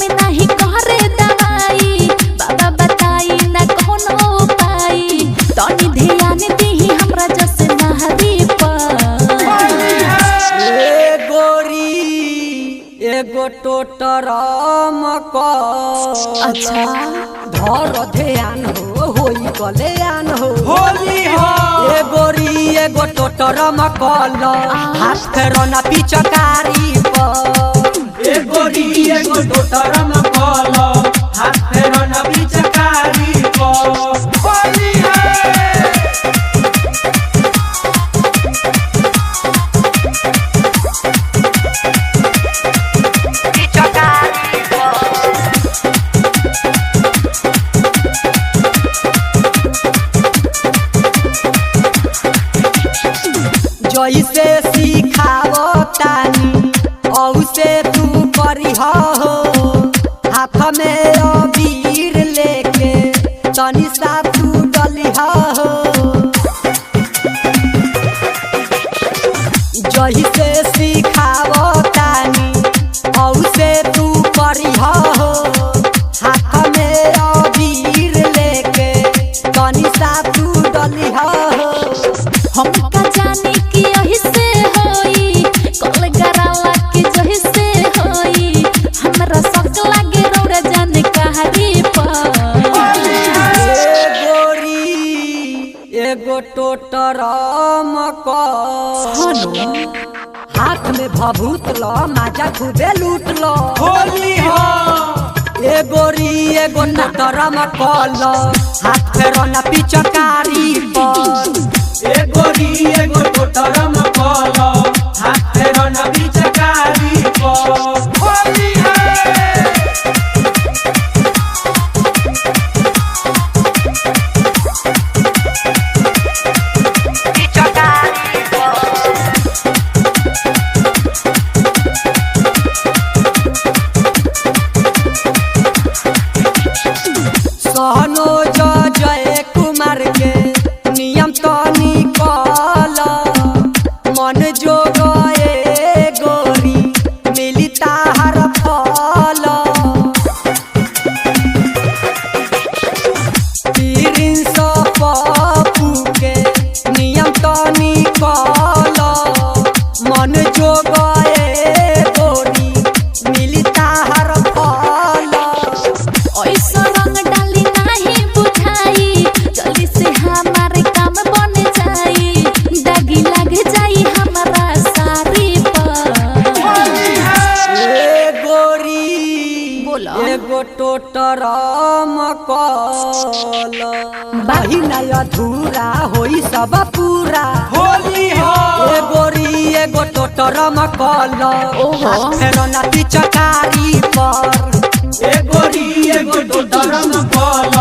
में नहीं करे दवाई बाबा बताई ना कौन उपाय तनी ध्यान दीही हमरा जैसे नहरी पर ए गोरी एगो टोटर मकल अच्छा धर ध्यान होई कल्याण होली हो ए गोरी एगो टोटर मकल हाथ फेरो ना पिचकारी पर ए गोरी एगो टोटर मकल हाथ फेरो न पिचकारी को होली है जैसे सिखावो तानी औसे तू करी हो हाथ में अबीर लेके तनी सा तू डली हो जैसे सिखावो तानी औसे तू करी हो हाथ में अबीर लेके तनी सा तू डली हो हम का जाने कि यही से होई कल गराला के जही से होई हमरा शक लागे रौरा जाने कहारी पर ए गोरी एगो टोटर मकल हाथ में भभूत लो माजा खूबे लूट लो होली हो ए गोरी एगो टोटर मकल हाथ फेरो ना पिचकारी पर ए गोरी एगो टोटर मकल हाथ फेरो न पिचकारी को होली है सहनो जय कुमार के नियम तो निकल मन जोग ए गोरी मिली ताहर फल तीन सौ पप्पू के नियम तो निकल मन जोग ए गोरी मिली ताहर फल ऐसा रंग डाली नहीं बुझाई जल्दी से हमारे काम बन जाई दागी लग जाई हमारा सारी पर ए गोरी बोला। एगो टोटर मकल बाही नहीं अधूरा होई सब पूरा होली हो ए गोरी एगो टोटर मकल ओहो। हाथ फेरो ना पिचकारी पर ए गोरी एगो टोटर मकल